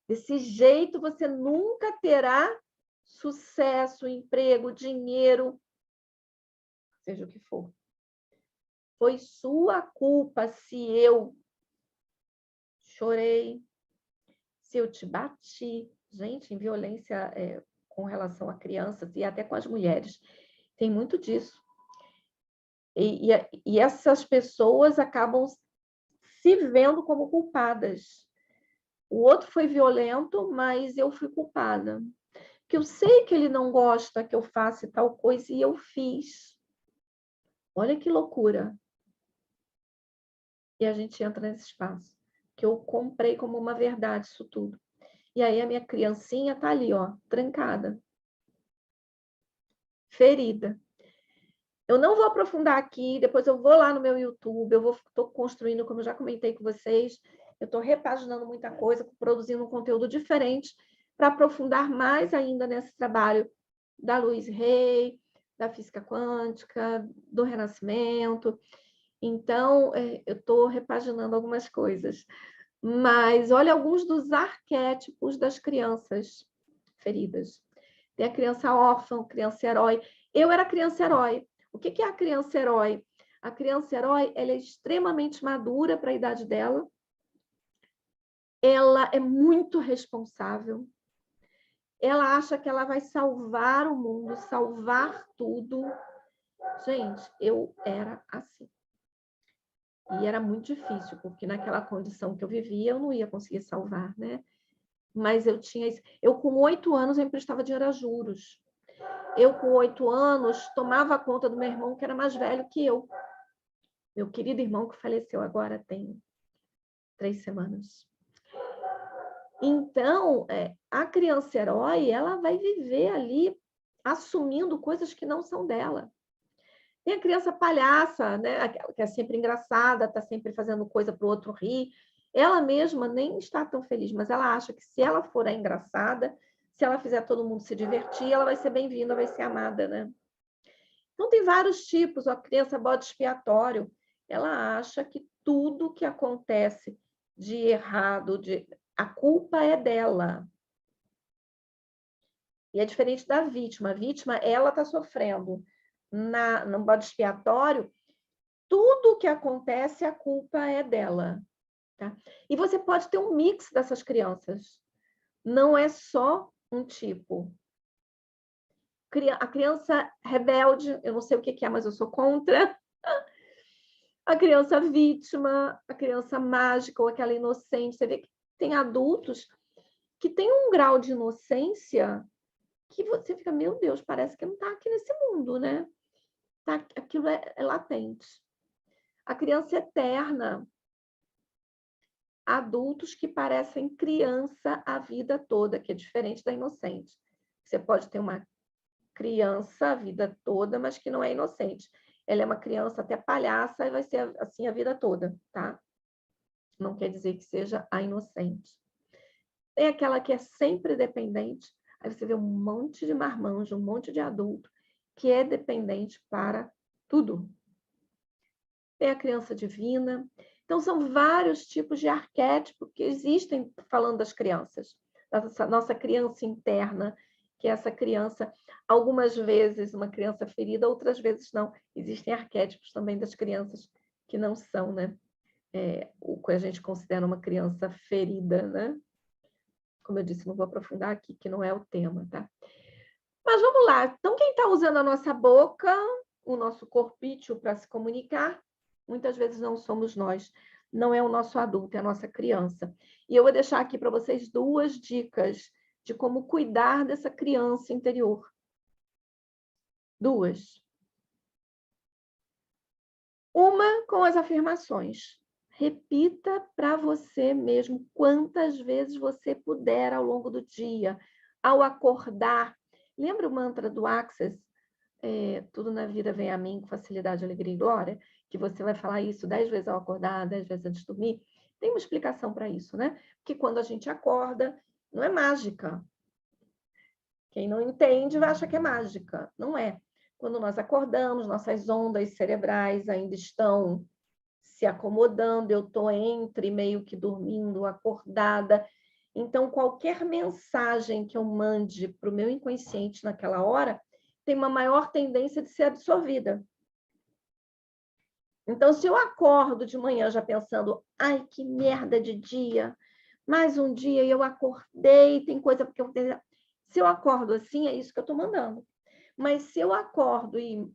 Desse jeito, você nunca terá sucesso, emprego, dinheiro, seja o que for. Foi sua culpa se eu chorei, se eu te bati. Gente, em violência com relação a crianças e até com as mulheres. Tem muito disso. E essas pessoas acabam se vendo como culpadas. O outro foi violento, mas eu fui culpada. Porque eu sei que ele não gosta que eu faça tal coisa e eu fiz. Olha que loucura. E a gente entra nesse espaço. Que eu comprei como uma verdade isso tudo. E aí a minha criancinha está ali, ó, trancada. Ferida. Eu não vou aprofundar aqui, depois eu vou lá no meu YouTube, estou construindo, como eu já comentei com vocês, eu estou repaginando muita coisa, produzindo um conteúdo diferente para aprofundar mais ainda nesse trabalho da Louise Hay, da física quântica, do renascimento. Então, eu estou repaginando algumas coisas. Mas olha alguns dos arquétipos das crianças feridas. Tem a criança órfã, criança herói. Eu era criança herói. O que é a criança herói? A criança herói, ela é extremamente madura para a idade dela. Ela é muito responsável. Ela acha que ela vai salvar o mundo, salvar tudo. Gente, eu era assim. E era muito difícil, porque naquela condição que eu vivia, eu não ia conseguir salvar, né? Mas eu tinha isso. Eu, com 8 anos, eu emprestava dinheiro a juros. Eu, com 8 anos, tomava conta do meu irmão, que era mais velho que eu. Meu querido irmão, que faleceu agora tem 3 semanas. Então, a criança herói, ela vai viver ali assumindo coisas que não são dela. Tem a criança palhaça, né? Que é sempre engraçada, está sempre fazendo coisa para o outro rir. Ela mesma nem está tão feliz, mas ela acha que se ela for a engraçada, se ela fizer todo mundo se divertir, ela vai ser bem-vinda, vai ser amada, né? Então, tem vários tipos. A criança bode expiatório, ela acha que tudo que acontece de errado, a culpa é dela. E é diferente da vítima. A vítima, ela está sofrendo. No bode expiatório, tudo que acontece, a culpa é dela. Tá? E você pode ter um mix dessas crianças. não é só um tipo. A criança rebelde, eu não sei o que é, mas eu sou contra. A criança vítima, a criança mágica ou aquela inocente. Você vê que tem adultos que têm um grau de inocência que você fica, meu Deus, parece que não está aqui nesse mundo, né? Aquilo é latente. A criança eterna. Adultos que parecem criança a vida toda, que é diferente da inocente. Você pode ter uma criança a vida toda, mas que não é inocente. Ela é uma criança até palhaça e vai ser assim a vida toda, tá? Não quer dizer que seja a inocente. Tem aquela que é sempre dependente. Aí você vê um monte de marmanjo, um monte de adulto que é dependente para tudo. Tem a criança divina. Então, são vários tipos de arquétipos que existem falando das crianças. Essa nossa criança interna, que é essa criança, algumas vezes uma criança ferida, outras vezes não. Existem arquétipos também das crianças que não são, né? O que a gente considera uma criança ferida, né? Como eu disse, não vou aprofundar aqui, que não é o tema, tá? Mas vamos lá. Então, quem está usando a nossa boca, o nosso corpício para se comunicar, muitas vezes não somos nós. Não é o nosso adulto, é a nossa criança. E eu vou deixar aqui para vocês 2 dicas de como cuidar dessa criança interior. 2. Uma com as afirmações. Repita para você mesmo quantas vezes você puder ao longo do dia, ao acordar. Lembra o mantra do Access? Tudo na vida vem a mim com facilidade, alegria e glória, que você vai falar isso 10 vezes ao acordar, 10 vezes antes de dormir. Tem uma explicação para isso, né? Porque quando a gente acorda, não é mágica. Quem não entende vai achar que é mágica. Não é. Quando nós acordamos, nossas ondas cerebrais ainda estão se acomodando, eu estou entre meio que dormindo, acordada. Então, qualquer mensagem que eu mande para o meu inconsciente naquela hora tem uma maior tendência de ser absorvida. Então, se eu acordo de manhã já pensando, ai, que merda de dia, mais um dia e eu acordei, tem coisa porque eu tenho... Se eu acordo assim, é isso que eu estou mandando. Mas se eu acordo e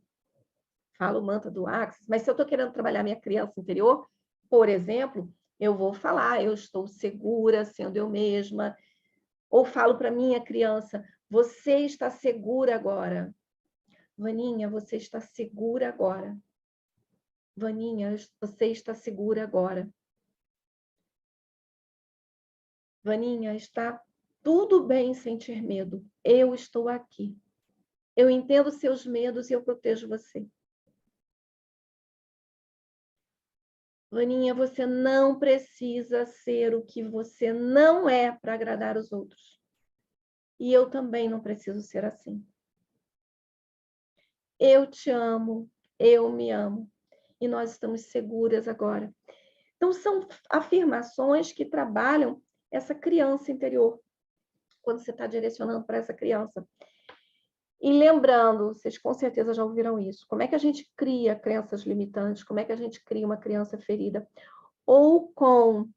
falo o mantra do Axis, mas se eu estou querendo trabalhar minha criança interior, por exemplo, eu vou falar, eu estou segura sendo eu mesma, ou falo para minha criança, você está segura agora. Vaninha, você está segura agora. Vaninha, você está segura agora. Vaninha, está tudo bem sentir medo. Eu estou aqui. Eu entendo seus medos e eu protejo você. Vaninha, você não precisa ser o que você não é para agradar os outros. E eu também não preciso ser assim. Eu te amo, eu me amo. E nós estamos seguras agora. Então, são afirmações que trabalham essa criança interior, quando você está direcionando para essa criança. E lembrando, vocês com certeza já ouviram isso, como é que a gente cria crenças limitantes, como é que a gente cria uma criança ferida? Ou com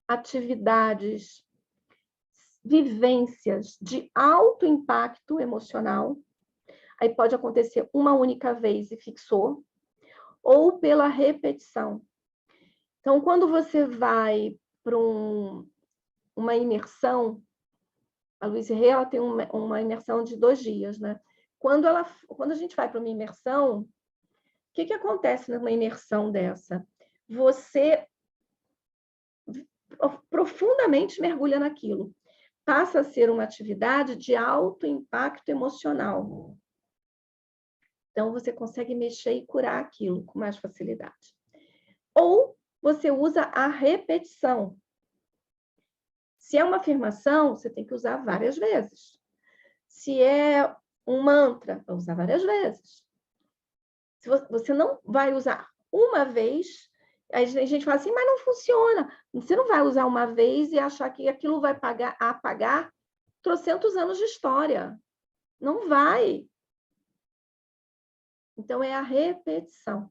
atividades, vivências de alto impacto emocional, aí pode acontecer uma única vez e fixou, ou pela repetição. Então, quando você vai para uma imersão, a Luiz Rey, ela tem uma imersão de 2 dias, né? Quando a gente vai para uma imersão, o que acontece numa imersão dessa? Você profundamente mergulha naquilo. Passa a ser uma atividade de alto impacto emocional. Então, você consegue mexer e curar aquilo com mais facilidade. Ou você usa a repetição. Se é uma afirmação, você tem que usar várias vezes. Se é um mantra, vai usar várias vezes. Se você não vai usar uma vez, a gente fala assim, mas não funciona. Você não vai usar uma vez e achar que aquilo vai apagar trocentos anos de história. Não vai. Então, é a repetição.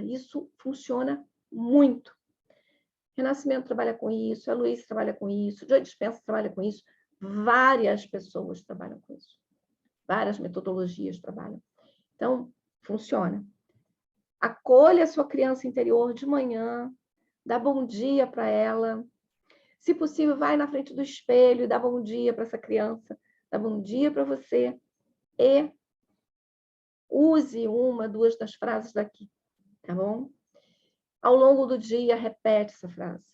Isso funciona muito. Renascimento trabalha com isso, a Luiz trabalha com isso, Joy Dispenza trabalha com isso, várias pessoas trabalham com isso. Várias metodologias trabalham. Então, funciona. Acolha a sua criança interior de manhã, dá bom dia para ela. Se possível, vai na frente do espelho e dá bom dia para essa criança, dá bom dia para você e use uma, duas das frases daqui, tá bom? Ao longo do dia, repete essa frase.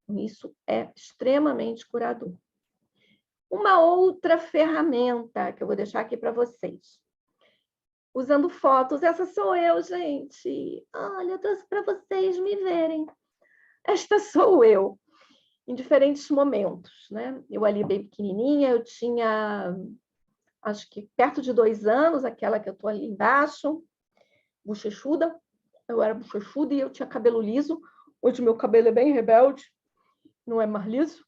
Isso é extremamente curador. Uma outra ferramenta que eu vou deixar aqui para vocês. Usando fotos. Essa sou eu, gente. Olha, eu trouxe para vocês me verem. Esta sou eu, em diferentes momentos, né? Eu ali bem pequenininha, eu tinha, acho que perto de 2 anos, aquela que eu estou ali embaixo, bochechuda. Eu era bochechuda e eu tinha cabelo liso. Hoje meu cabelo é bem rebelde, não é mais liso.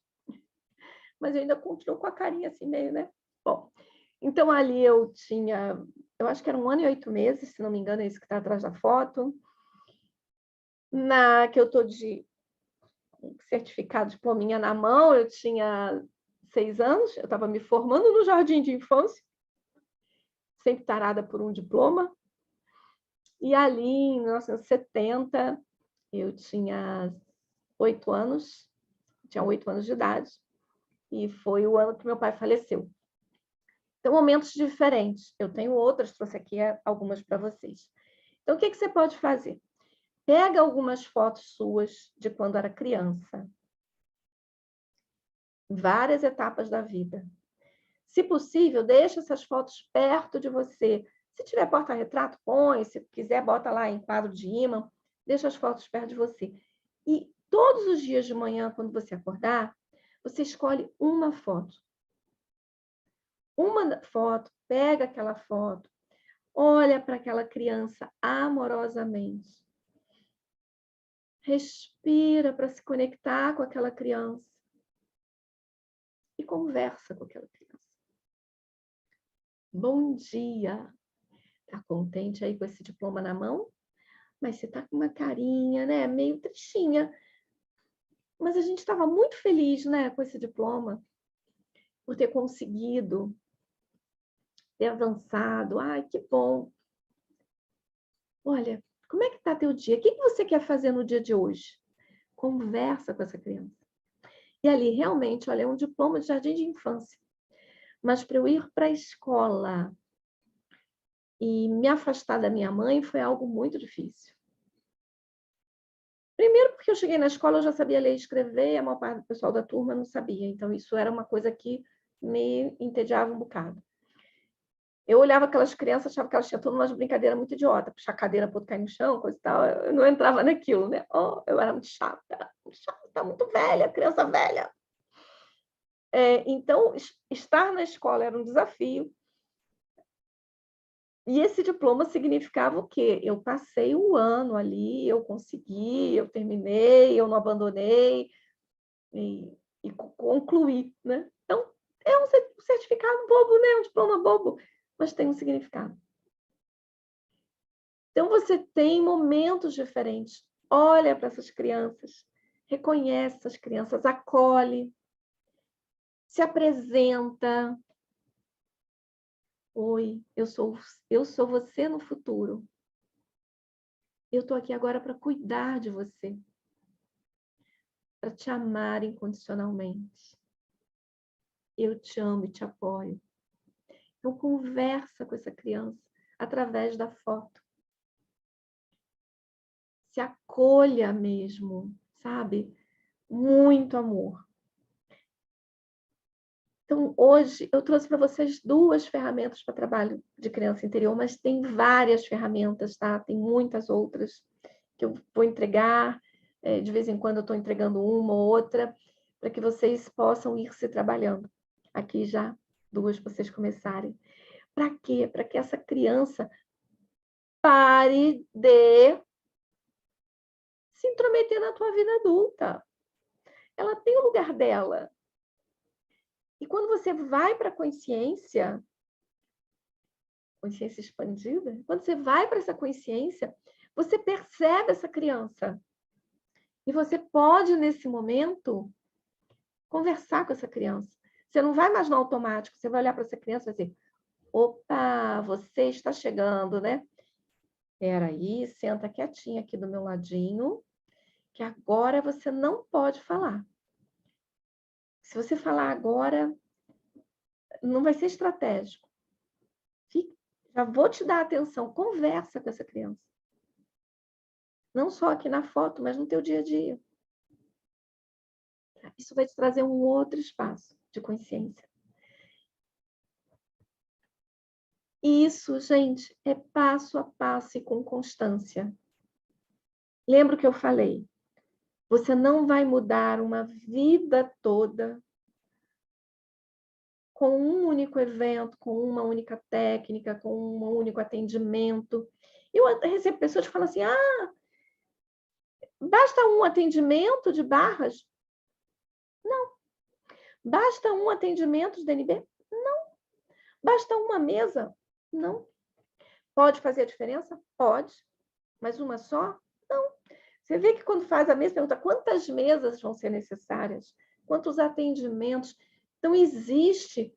Mas eu ainda continuo com a carinha assim meio, né? Bom, então ali eu tinha, eu acho que era 1 ano e 8 meses, se não me engano, é isso que está atrás da foto. Na que eu estou de certificado, diplominha na mão, eu tinha 6 anos, eu estava me formando no jardim de infância, sempre tarada por um diploma. E ali, em 1970, eu tinha 8 anos, tinha 8 anos de idade, e foi o ano que meu pai faleceu. Então, momentos diferentes. Eu tenho outras, trouxe aqui algumas para vocês. Então, o que você pode fazer? Pega algumas fotos suas de quando era criança. Várias etapas da vida. Se possível, deixa essas fotos perto de você. Se tiver porta-retrato, põe. Se quiser, bota lá em quadro de ímã. Deixa as fotos perto de você. E todos os dias de manhã, quando você acordar, você escolhe uma foto. Uma foto, pega aquela foto, olha para aquela criança amorosamente. Respira para se conectar com aquela criança. E conversa com aquela criança. Bom dia. Tá contente aí com esse diploma na mão? Mas você tá com uma carinha, né? Meio tristinha. Mas a gente estava muito feliz, né? Com esse diploma. Por ter conseguido. Ter avançado. Ai, que bom. Olha, como é que tá teu dia? O que você quer fazer no dia de hoje? Conversa com essa criança. E ali, realmente, olha, é um diploma de jardim de infância. Mas para eu ir para a escola e me afastar da minha mãe foi algo muito difícil. Primeiro porque eu cheguei na escola, eu já sabia ler e escrever, e a maior parte do pessoal da turma não sabia. Então, isso era uma coisa que me entediava um bocado. Eu olhava aquelas crianças, achava que elas tinham todas umas brincadeiras muito idiota, puxar a cadeira para outro cair no chão, coisa e tal. Eu não entrava naquilo, né? Oh, eu era muito chata, muito velha, criança velha. Então, estar na escola era um desafio. E esse diploma significava o quê? Eu passei um ano ali, eu consegui, eu terminei, eu não abandonei e concluí, né? Então, é um certificado bobo, né? Um diploma bobo, mas tem um significado. Então, você tem momentos diferentes. Olha para essas crianças, reconhece essas crianças, acolhe, se apresenta. Oi, eu sou você no futuro. Eu estou aqui agora para cuidar de você, para te amar incondicionalmente. Eu te amo e te apoio. Então, conversa com essa criança através da foto. Se acolha mesmo, sabe? Muito amor. Então, hoje, eu trouxe para vocês 2 ferramentas para trabalho de criança interior, mas tem várias ferramentas, tá? Tem muitas outras que eu vou entregar. De vez em quando eu estou entregando uma ou outra, para que vocês possam ir se trabalhando. Aqui já 2 para vocês começarem. Para quê? Para que essa criança pare de se intrometer na tua vida adulta. Ela tem o lugar dela. E quando você vai para a consciência expandida, quando você vai para essa consciência, você percebe essa criança. E você pode, nesse momento, conversar com essa criança. Você não vai mais no automático, você vai olhar para essa criança e vai dizer, opa, você está chegando, né? Peraí, senta quietinha aqui do meu ladinho, que agora você não pode falar. Se você falar agora, não vai ser estratégico. Já vou te dar atenção, conversa com essa criança. Não só aqui na foto, mas no teu dia a dia. Isso vai te trazer um outro espaço de consciência. Isso, gente, é passo a passo e com constância. Lembra o que eu falei? Você não vai mudar uma vida toda com um único evento, com uma única técnica, com um único atendimento. Eu recebo pessoas que falam assim, basta um atendimento de barras? Não. Basta um atendimento de DNB? Não. Basta uma mesa? Não. Pode fazer a diferença? Pode. Mas uma só? Não. Você vê que quando faz a mesa, pergunta quantas mesas vão ser necessárias? Quantos atendimentos? Então, existe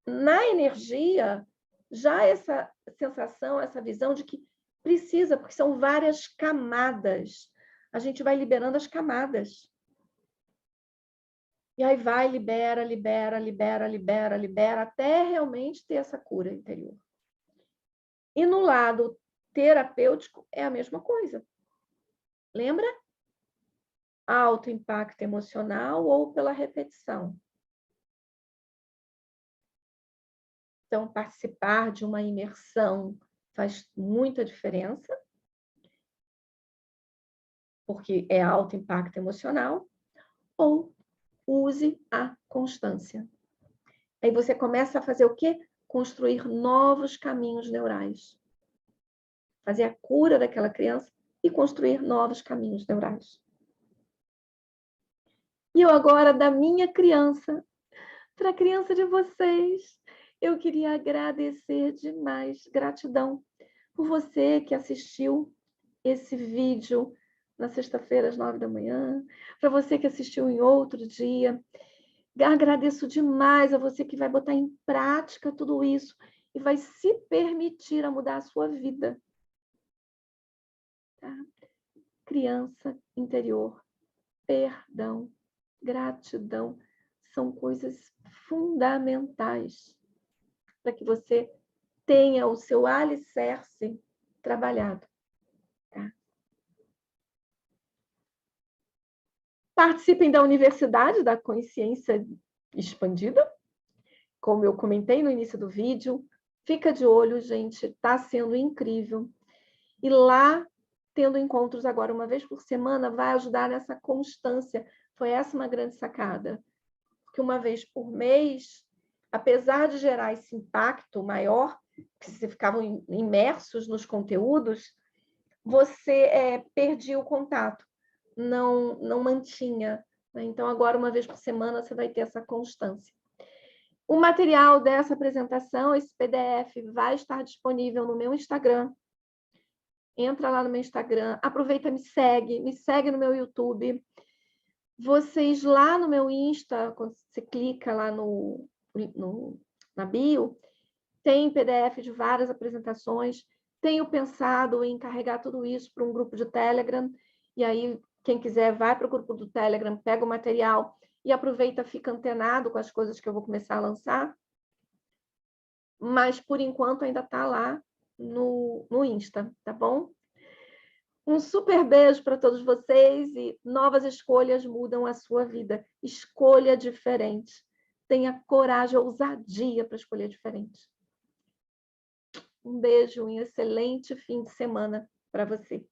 na energia já essa sensação, essa visão de que precisa, porque são várias camadas. A gente vai liberando as camadas. E aí vai, libera, libera, libera, libera, libera, até realmente ter essa cura interior. E no lado terapêutico é a mesma coisa. Lembra? Alto impacto emocional ou pela repetição. Então, participar de uma imersão faz muita diferença, porque é alto impacto emocional, ou use a constância. Aí você começa a fazer o quê? Construir novos caminhos neurais. Fazer a cura daquela criança e construir novos caminhos neurais. E eu agora, da minha criança, para a criança de vocês, eu queria agradecer demais, gratidão por você que assistiu esse vídeo na sexta-feira às 9 da manhã, para você que assistiu em outro dia. Agradeço demais a você que vai botar em prática tudo isso e vai se permitir a mudar a sua vida. Tá? Criança interior, perdão, gratidão, são coisas fundamentais para que você tenha o seu alicerce trabalhado. Tá? Participem da Universidade da Consciência Expandida, como eu comentei no início do vídeo. Fica de olho, gente, está sendo incrível. E lá, tendo encontros agora uma vez por semana, vai ajudar nessa constância. Foi essa uma grande sacada. Porque uma vez por mês, apesar de gerar esse impacto maior, que vocês ficavam imersos nos conteúdos, você perdia o contato, não mantinha. Né? Então, agora, uma vez por semana, você vai ter essa constância. O material dessa apresentação, esse PDF, vai estar disponível no meu Instagram. Entra lá no meu Instagram, aproveita, me segue no meu YouTube. Vocês lá no meu Insta, quando você clica lá na bio, tem PDF de várias apresentações. Tenho pensado em carregar tudo isso para um grupo de Telegram. E aí, quem quiser, vai para o grupo do Telegram, pega o material e aproveita, fica antenado com as coisas que eu vou começar a lançar. Mas, por enquanto, ainda está lá no Insta, tá bom? Um super beijo para todos vocês e novas escolhas mudam a sua vida. Escolha diferente. Tenha coragem, ousadia para escolher diferente. Um beijo, um excelente fim de semana para você.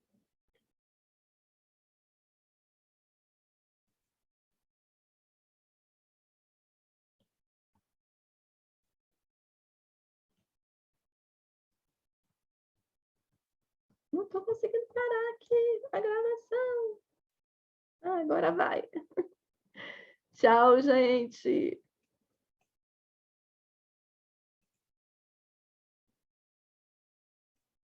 Não estou conseguindo parar aqui a gravação. Agora vai. Tchau, gente.